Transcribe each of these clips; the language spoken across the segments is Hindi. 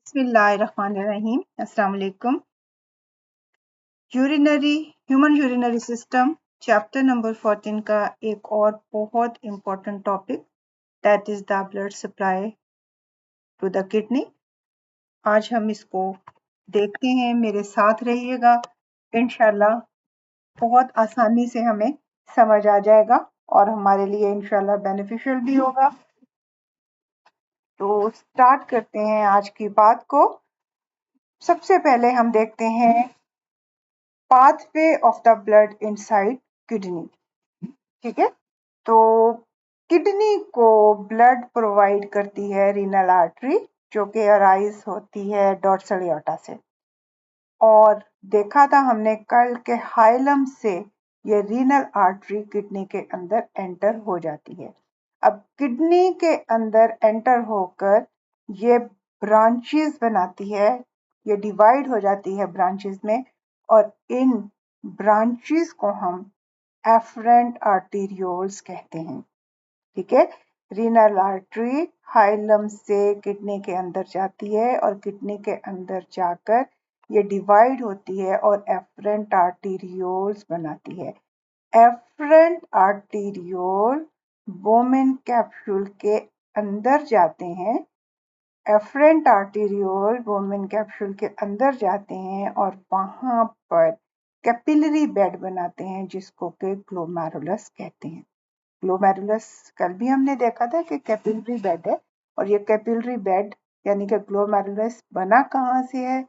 बिस्मिल्लाहिर्रहमानिर्रहीम। अस्सलाम वालेकुम। Human urinary system chapter number 14 का एक और बहुत important topic that is the blood supply to the kidney. आज हम इसको देखते हैं, मेरे साथ रहिएगा। इंशाल्लाह बहुत आसानी से हमें समझ आ जाएगा और हमारे लिए इंशाल्लाह बेनिफिशियल भी होगा। तो स्टार्ट करते हैं आज की बात को। सबसे पहले हम देखते हैं pathway of the blood inside kidney. ठीक है, तो किडनी को ब्लड प्रोवाइड करती है रीनल आर्टरी, जो कि अराइज होती है डॉर्सल एओर्टा से। और देखा था हमने कल के हाइलम से ये रीनल आर्टरी किडनी के अंदर एंटर हो जाती है। अब किडनी के अंदर एंटर होकर ये ब्रांचेस बनाती है, ये डिवाइड हो जाती है ब्रांचेस में, और इन ब्रांचेस को हम एफरेंट आर्टेरियोल्स कहते हैं। ठीक है, रीनल आर्टरी हाइलम से किडनी के अंदर जाती है और किडनी के अंदर जाकर ये डिवाइड होती है और एफरेंट आर्टेरियोल्स बनाती है। एफरेंट आर्टेरियोल बोमेन कैप्सूल के अंदर जाते हैं। एफरेंट आर्टेरियोल बोमेन कैप्सूल के अंदर जाते हैं और वहां पर कैपिलरी बेड बनाते हैं, जिसको के ग्लोमेरुलस कहते हैं। ग्लोमेरुलस कल भी हमने देखा था कि कैपिलरी बेड है, और ये कैपिलरी बेड यानी कि ग्लोमेरुलस बना कहाँ से है?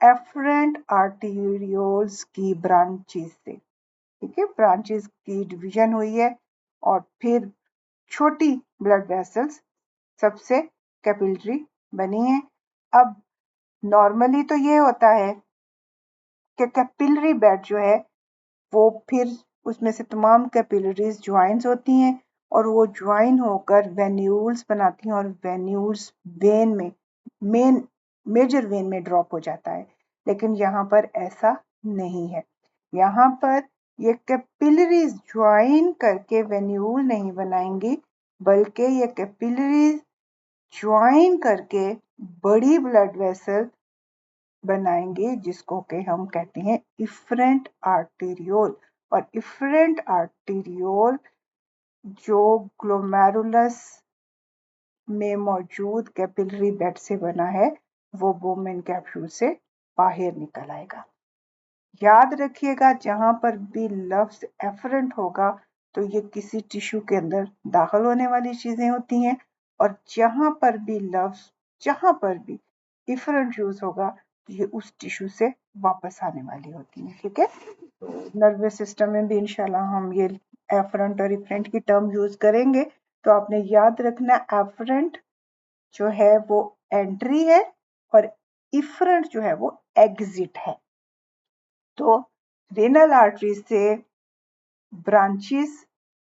एफरेंट आर्टेरियोल्स की ब्रांचेस से। ठीक है, ब्रांचेस की डिवीजन हुई है और फिर छोटी ब्लड वेसल्स सबसे कैपिलरी बनी है। अब नॉर्मली तो ये होता है कि कैपिलरी बेड जो है वो फिर उसमें से तमाम कैपिलरीज ज्वाइंस होती हैं और वो ज्वाइन होकर वेन्यूल्स बनाती हैं, और वेन्यूल्स वेन में मेजर वेन में ड्रॉप हो जाता है। लेकिन यहाँ पर ऐसा नहीं है। यहाँ पर ये कैपिलरीज ज्वाइन करके वेन्यूल नहीं बनाएंगी, बल्कि ये कैपिलरीज ज्वाइन करके बड़ी ब्लड वेसल बनाएंगे, जिसको के हम कहते हैं इफरेंट आर्टेरियोल। और इफरेंट आर्टेरियोल जो ग्लोमेरुलस में मौजूद कैपिलरी बेड से बना है, वो बोमेन कैप्सूल से बाहर निकल आएगा। याद रखिएगा, जहां पर भी लफ्ज एफरेंट होगा तो ये किसी टिश्यू के अंदर दाखिल होने वाली चीजें होती हैं, और जहां पर भी इफरेंट यूज होगा तो ये उस टिश्यू से वापस आने वाली होती हैं। ठीक है, नर्वस सिस्टम में भी इंशाल्लाह हम ये एफरेंट और इफरेंट की टर्म यूज करेंगे। तो आपने याद रखना, एफरेंट जो है वो एंट्री है और इफरेंट जो है वो एग्जिट है। तो रेनल आर्टरी से ब्रांचेस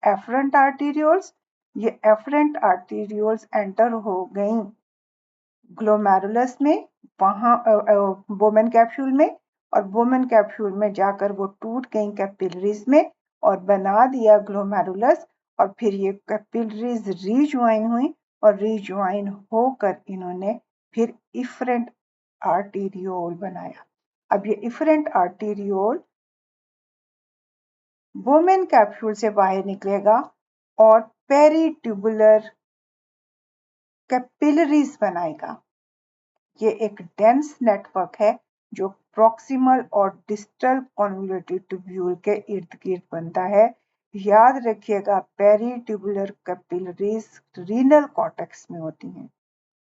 एफरेंट आर्टेरियोल्स, ये एफरेंट आर्टेरियोल्स एंटर हो गई ग्लोमेरुलस में, वहां बोमेन कैप्सूल में, और बोमेन कैप्सूल में जाकर वो टूट गई कैपिलरीज में और बना दिया ग्लोमेरुलस। और फिर ये कैपिलरीज रीज्वाइन हुई और रीज्वाइन होकर इन्होंने फिर इफरेंट आर्टेरियोल बनाया। अब ये इफरेंट आर्टेरियोल बोमेन कैप्सूल से बाहर निकलेगा और पेरिट्यूबुलर कैपिलरीज बनाएगा। ये एक डेंस नेटवर्क है जो प्रॉक्सिमल और डिस्टल कॉन्वोल्यूटेड ट्यूब्यूल के इर्द गिर्द बनता है। याद रखिएगा, पेरिट्यूबुलर कैपिलरीज रीनल कॉर्टेक्स में होती हैं।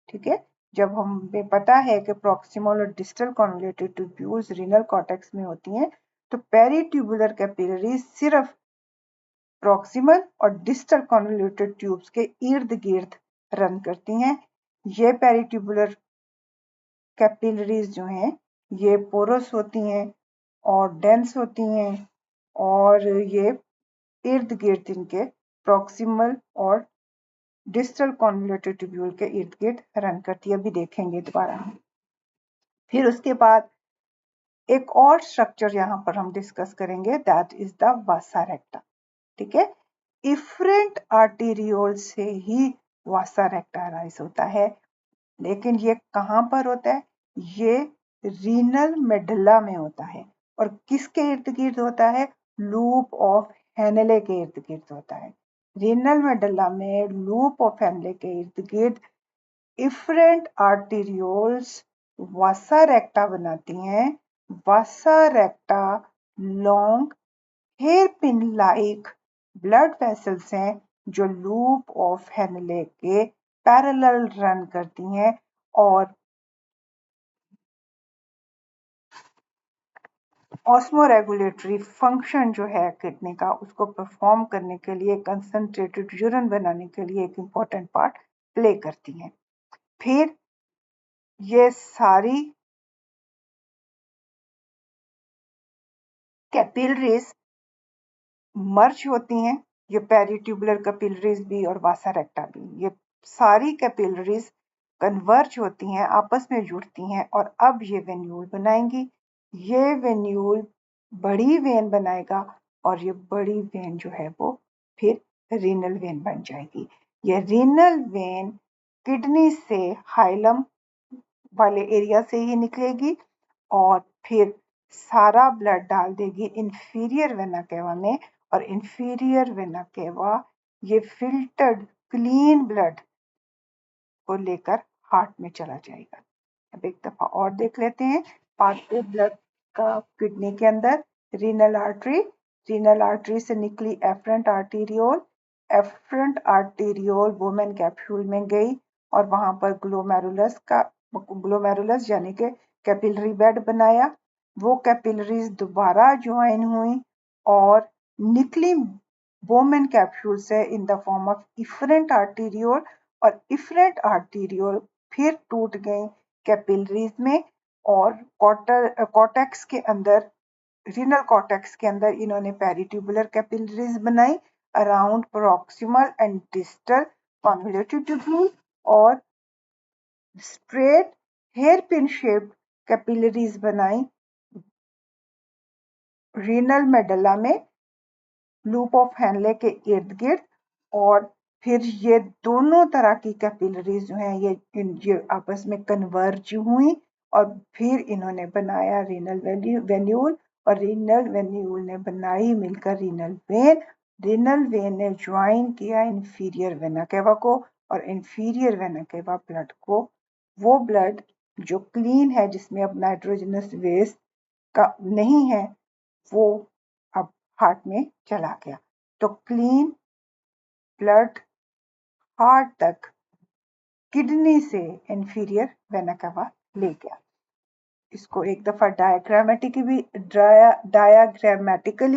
ठीक है, जब हमें पता है कि प्रॉक्सिमल और distal convoluted tubules renal cortex में होती हैं, तो पेरिट्यूबुलर कैपिलरीज सिर्फ प्रॉक्सिमल और डिस्टल कॉन्वोल्यूटेड ट्यूब्स के इर्द गिर्द रन करती हैं। ये पेरिट्यूबुलर कैपिलरीज जो हैं ये पोरस होती हैं और डेंस होती हैं, और ये इर्द गिर्द इनके प्रॉक्सिमल और डिस्टल कॉन्वोल्यूटेड ट्यूब्यूल के इर्द गिर्द रन करती है। अभी देखेंगे दोबारा। फिर उसके बाद एक और स्ट्रक्चर यहाँ पर हम डिस्कस करेंगे, दैट इज द वासा रेक्टा। ठीक है, इफरेंट आर्टेरियोल से ही वासा रेक्टा अराइज होता है। लेकिन ये कहाँ पर होता है? ये रीनल मेडुला में होता है। और किसके इर्द गिर्द होता है? लूप ऑफ हेनले के इर्द गिर्द होता है। रीनल मेडुला में लूप ऑफ हेनले के इर्द गिर्द इफरेंट आर्टीरियोल्स वासा रेक्टा बनाती हैं। Vasa recta long hairpin like blood vessels हैं जो लूप ऑफ हेनले के पैरेलल रन करती हैं और ऑस्मोरेगुलेटरी फंक्शन जो है किडनी का उसको परफॉर्म करने के लिए, कंसंट्रेटेड यूरिन बनाने के लिए एक इम्पॉर्टेंट पार्ट प्ले करती हैं। फिर ये सारी कैपिलरीज मर्ज होती हैं, ये पेरिट्यूबुलर कैपिलरीज भी और वासा रेक्टा भी। ये सारी कैपिलरीज कन्वर्ज होती हैं, आपस में जुड़ती हैं और अब ये वेन्यूल बनाएंगी। ये वेन्यूल बड़ी वेन बनाएगा और ये बड़ी वेन जो है वो फिर रीनल वेन बन जाएगी। ये रीनल वेन किडनी से हाइलम वाले एरिया से ही निकलेगी और फिर सारा ब्लड डाल देगी इंफीरियर वेना केवा में और इंफीरियर वेना केवा ये फिल्टर्ड क्लीन ब्लड को लेकर हार्ट में चला जाएगा। अब एक दफा और देख लेते हैं पाथवे ब्लड का किडनी के अंदर। रीनल आर्टरी से निकली एफरेंट आर्टीरियोल वुमेन कैप्सूल में गई और वहां पर ग्लोमेरुलस यानी कि कैपिलरी बेड बनाया। वो कैपिलरीज दोबारा ज्वाइन हुई और निकली वुमेन कैप्सूल से in the form of efferent arteriole और इफरेंट आर्टीरियोल फिर टूट गई कैपिलरीज में और कॉर्टेक्स के अंदर, रीनल कॉर्टेक्स के अंदर इन्होंने पेरिट्यूबुलर कैपिलरीज बनाई around proximal and distal convoluted tubule और स्ट्रेट हेयरपिन शेप्ड कैपिलरीज बनाई रीनल मेडुला में लूप ऑफ हेनले के इर्द गिर्द। और फिर ये दोनों तरह की कैपिलरीज जो हैं ये आपस में कन्वर्ज हुई और फिर इन्होंने बनाया रीनल वेन्यूल और रीनल वेन्यूल ने बनाई मिलकर रीनल वेन। रीनल वेन ने ज्वाइन किया इंफीरियर वेना केवा को और इंफीरियर वेना केवा ब्लड को, वो ब्लड जो क्लीन है जिसमें अब नाइट्रोजनस वेस्ट का नहीं है, वो अब हार्ट में चला गया। तो क्लीन ब्लड हार्ट तक किडनी से इंफीरियर वेना केवा ले गया। इसको एक दफा डायाग्रामेटिकली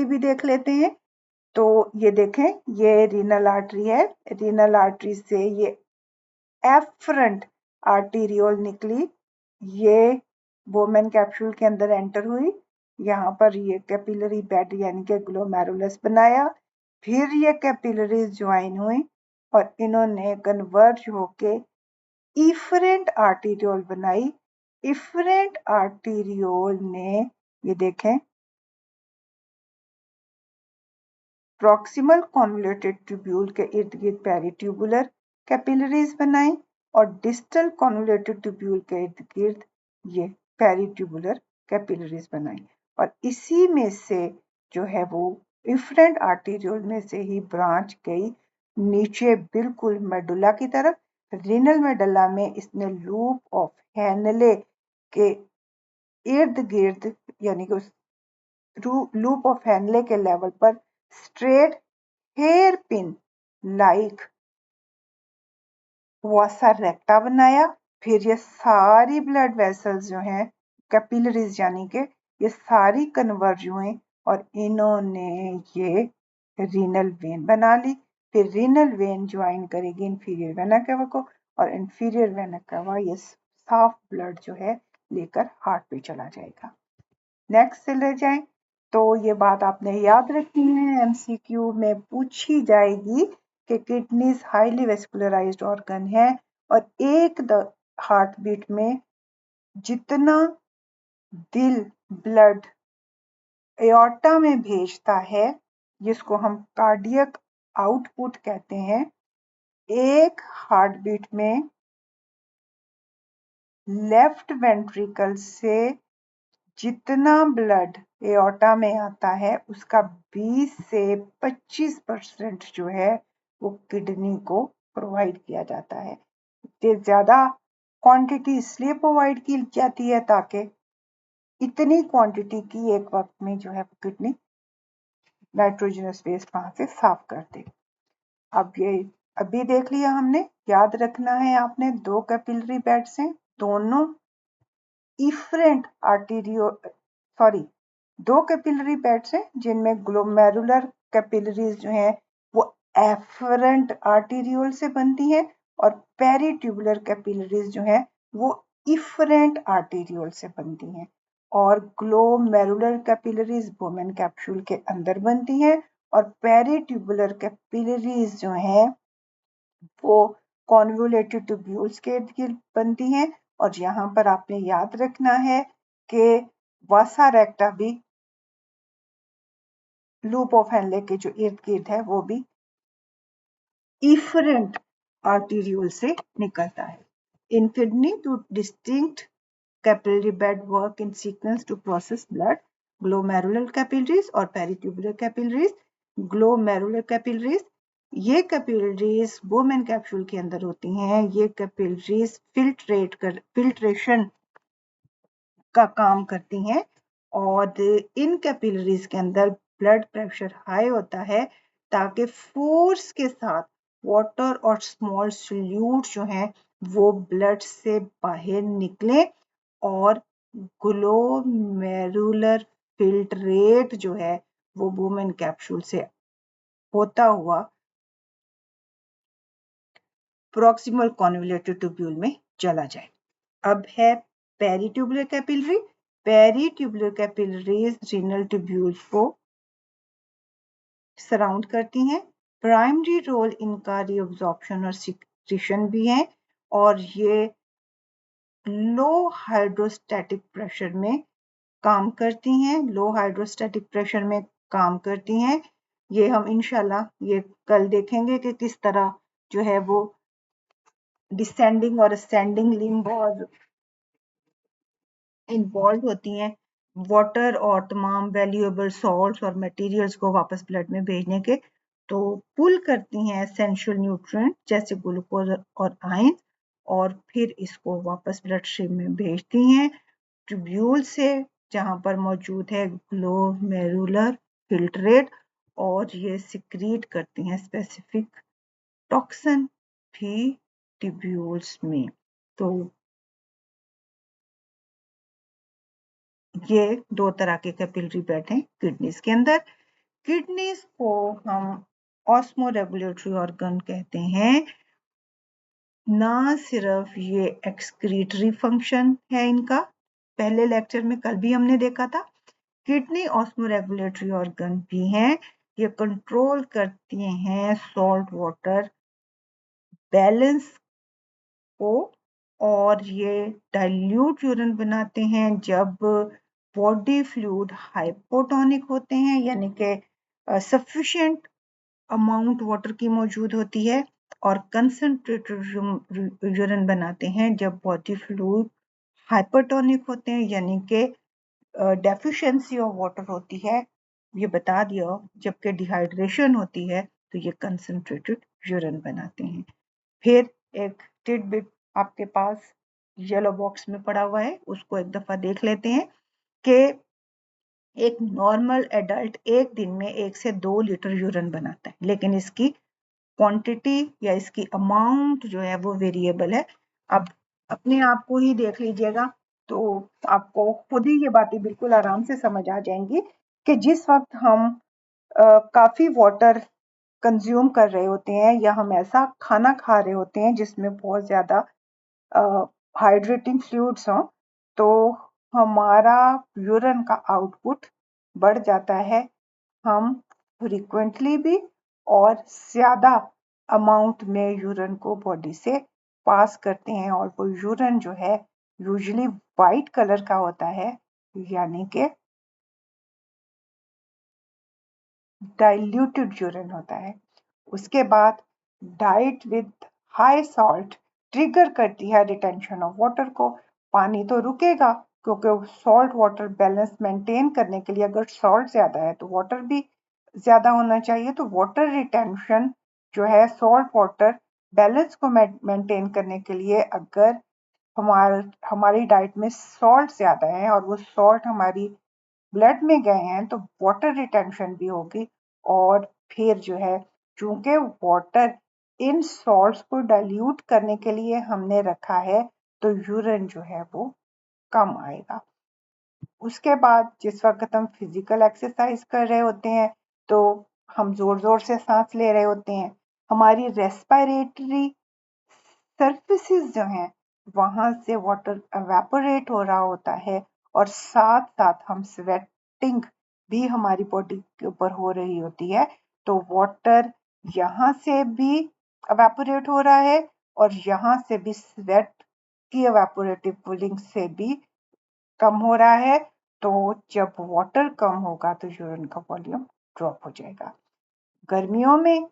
भी देख लेते हैं। तो ये देखें, ये रीनल आर्टरी है, रीनल आर्टरी से ये एफरेंट आर्टीरियोल निकली, ये वुमेन कैप्सूल के अंदर एंटर हुई, यहाँ पर ये कैपिलरी बेड यानी कि ग्लोमेरुलस बनाया, फिर ये कैपिलरीज ज्वाइन हुई और इन्होंने कन्वर्ज होके इफरेंट आर्टीरियोल बनाई। इफरेंट आर्टीरियोल ने ये देखें प्रॉक्सिमल कॉन्वोल्यूटेड ट्यूब्यूल के इर्द गिर्द पेरिट्यूबुलर कैपिलरीज बनाई और डिस्टल कॉन्वोल्यूटेड ट्यूब्यूल के इर्द गिर्द ये पेरिट्यूबुलर कैपिलरीज बनाई और इसी में से जो है वो इफरेंट आर्टीरियोल में से ही ब्रांच गई नीचे बिल्कुल मेडुला की तरफ। रीनल मेडुला में इसने लूप ऑफ हेनले के इर्द गिर्द यानी कि उस लूप ऑफ हेनले के लेवल पर स्ट्रेट हेयर पिन लाइक वासा रेक्टा बनाया। फिर ये सारी ब्लड वेसल्स जो हैं कैपिलरीज यानी कि ये सारी कन्वर्ज हुए और इन्होंने ये रीनल वेन बना ली। फिर रीनल वेन ज्वाइन करेगी इंफीरियर वेना केवा को और इंफीरियर वेना केवा ये साफ ब्लड जो है लेकर हार्ट पे चला जाएगा। नेक्स्ट चले जाएं तो ये बात आपने याद रखनी है, एमसीक्यू में पूछी जाएगी कि किडनीज हाईली वेस्कुलराइज्ड ऑर्गन है और एक हार्ट बीट में जितना दिल ब्लड एओर्टा में भेजता है जिसको हम कार्डियक आउटपुट कहते हैं, एक हार्ट बीट में लेफ्ट वेंट्रिकल से जितना ब्लड एओर्टा में आता है उसका 20 से 25% जो है वो किडनी को प्रोवाइड किया जाता है। ये ज्यादा क्वांटिटी इसलिए प्रोवाइड की जाती है ताकि इतनी क्वांटिटी की एक वक्त में जो है किडनी नाइट्रोजनस वेस्ट वहां से साफ कर दे। अब ये अभी देख लिया हमने, याद रखना है आपने, दो कैपिलरी बेड्स हैं, दोनों इफरेंट आर्टेरियो सॉरी दो कैपिलरी बेड्स हैं जिनमें ग्लोमेरुलर कैपिलरीज जो हैं वो एफरेंट आर्टेरियोल से बनती हैं और पेरिट्यूबुलर कैपिलरीज जो हैं वो इफरेंट आर्टेरियोल से बनती हैं और ग्लोमेरुलर कैपिलरीज वुमेन कैप्सूल के अंदर बनती हैं और पेरिट्यूबुलर कैपिलरीज जो हैं वो कॉन्वोलेटेड ट्यूब्यूल्स के इर्द गिर्द बनती हैं और यहाँ पर आपने याद रखना है कि वासा रेक्टा भी लूप ऑफ हेनले के जो इर्द गिर्द है वो भी इफरेंट आर्टेरियोल से निकलता है। In kidney, two distinct capillary bed work in sequence to process blood, glomerular capillaries और peritubular capillaries। glomerular capillaries ये कैपिलरीज वुमेन कैप्सूल के अंदर होती हैं। ये कैपिलरीज फिल्ट्रेशन का काम करती हैं और इन कैपिलरीज के अंदर ब्लड प्रेशर हाई होता है ताकि फोर्स के साथ वाटर और स्मॉल सोल्यूट जो हैं वो ब्लड से बाहर निकले और ग्लोमेरुलर फिल्ट्रेट जो है वो वुमेन कैप्सूल से होता हुआ प्रॉक्सिमल कॉन्वोल्यूटेड ट्यूब्यूल में चला जाए। अब है peritubular capillary. Peritubular capillaries renal tubules को सराउंड करती हैं। प्राइमरी रोल इनका रीअब्जॉर्प्शन और सिक्रीशन भी है और ये लो हाइड्रोस्टैटिक प्रेशर में काम करती हैं। लो हाइड्रोस्टैटिक प्रेशर में काम करती हैं। ये हम इंशाल्लाह ये कल देखेंगे कि किस तरह जो है वो डिसेंडिंग और असेंडिंग लिम्ब और इन्वॉल्व होती हैं वाटर और तमाम वैल्यूएबल सॉल्ट्स और मटेरियल्स को वापस ब्लड में भेजने के, तो पुल करती हैं एसेंशियल न्यूट्रिएंट जैसे ग्लूकोज और आयन और फिर इसको वापस ब्लड स्ट्रीम में भेजती हैं ट्यूब्यूल से जहां पर मौजूद है ग्लोमेरुलर फिल्ट्रेट और ये सिक्रीट करती हैं स्पेसिफिक टॉक्सिन भी ट्यूब्यूल्स में। तो ये दो तरह के कैपिलरी बेड हैं किडनीज के अंदर। किडनीज को हम ऑस्मोरेगुलेटरी ऑर्गन कहते हैं। ना सिर्फ ये एक्सक्रीटरी फंक्शन है इनका, पहले लेक्चर में कल भी हमने देखा था, किडनी ऑस्मोरेगुलेटरी ऑर्गन भी हैं। ये कंट्रोल करती हैं सॉल्ट वाटर बैलेंस को और ये डाइल्यूट यूरिन बनाते हैं जब बॉडी फ्लूइड हाइपोटोनिक होते हैं, यानी कि सफिशिएंट अमाउंट वाटर की मौजूद होती है और कंसंट्रेटेड यूरिन बनाते हैं जब बॉडी फ्लूइड हाइपरटोनिक होते हैं, यानी कि डेफिशिएंसी ऑफ वाटर होती है। ये बता दिया जबकि डिहाइड्रेशन होती है तो ये कंसंट्रेटेड यूरिन बनाते हैं। फिर एक टिडबिट आपके पास येलो बॉक्स में पड़ा हुआ है, उसको एक दफा देख लेते हैं कि एक नॉर्मल एडल्ट एक दिन में 1 से 2 लीटर यूरिन बनाता है, लेकिन इसकी क्वांटिटी या इसकी अमाउंट जो है वो वेरिएबल है। अब अपने आप को ही देख लीजिएगा तो आपको खुद ही ये बातें बिल्कुल आराम से समझ आ जाएंगी कि जिस वक्त हम काफी वाटर कंज्यूम कर रहे होते हैं या हम ऐसा खाना खा रहे होते हैं जिसमें बहुत ज्यादा हाइड्रेटिंग फ्लूइड्स हों तो हमारा यूरिन का आउटपुट बढ़ जाता है। हम फ्रीक्वेंटली भी और ज्यादा अमाउंट में यूरिन को बॉडी से पास करते हैं और वो यूरिन जो है यूजुअली वाइट कलर का होता है, यानी कि डाइल्यूटेड यूरिन होता है। उसके बाद diet with high salt trigger करती है रिटेंशन ऑफ वाटर को पानी तो रुकेगा, क्योंकि सॉल्ट वाटर बैलेंस मेंटेन करने के लिए अगर सॉल्ट ज़्यादा है तो वाटर भी ज़्यादा होना चाहिए। तो वाटर रिटेंशन जो है सॉल्ट वाटर बैलेंस को मेंटेन करने के लिए, अगर हमारी डाइट में सॉल्ट ज़्यादा है और वो सॉल्ट हमारी ब्लड में गए हैं तो वाटर रिटेंशन भी होगी। और फिर जो है, चूंकि वाटर इन सॉल्ट्स को डाइल्यूट करने के लिए हमने रखा है, तो यूरिन जो है वो कम आएगा। उसके बाद जिस वक्त हम फिजिकल एक्सरसाइज कर रहे होते हैं तो हम जोर जोर से सांस ले रहे होते हैं, हमारी रेस्पिरेटरी सर्फेसिस जो हैं वहां से वाटर एवेपोरेट हो रहा होता है, और साथ साथ हम स्वेटिंग भी हमारी बॉडी के ऊपर हो रही होती है। तो वाटर यहाँ से भी एवेपोरेट हो रहा है और यहाँ से भी स्वेट की एवेपोरेटिव कूलिंग से भी कम हो रहा है। तो जब वाटर कम होगा तो यूरिन का वॉल्यूम ड्रॉप हो जाएगा। गर्मियों में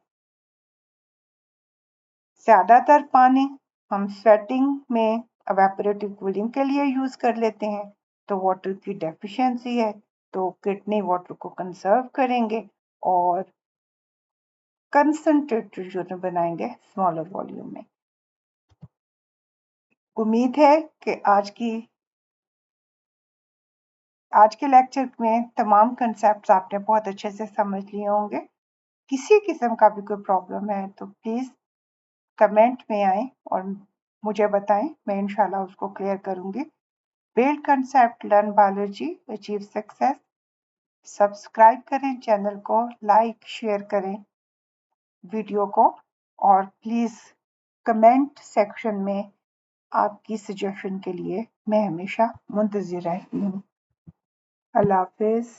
ज्यादातर पानी हम स्वेटिंग में एवेपोरेटिव कूलिंग के लिए यूज कर लेते हैं, तो वाटर की डेफिशिएंसी है, तो किडनी वाटर को कंजर्व करेंगे और कंसंट्रेटेड यूरिन बनाएंगे स्मॉलर वॉल्यूम में। उम्मीद है कि आज के लेक्चर में तमाम कंसेप्ट आपने बहुत अच्छे से समझ लिए होंगे। किसी किस्म का भी कोई प्रॉब्लम है तो प्लीज़ कमेंट में आएं और मुझे बताएं, मैं इंशाल्लाह उसको क्लियर करूंगी। Build concept learn biology achieve success. Subscribe करें चैनल को, लाइक शेयर करें वीडियो को, और प्लीज़ कमेंट सेक्शन में आपकी सजेशन के लिए मैं हमेशा मुंतज़िर रहती हूँ। अल्लाह हाफिज़।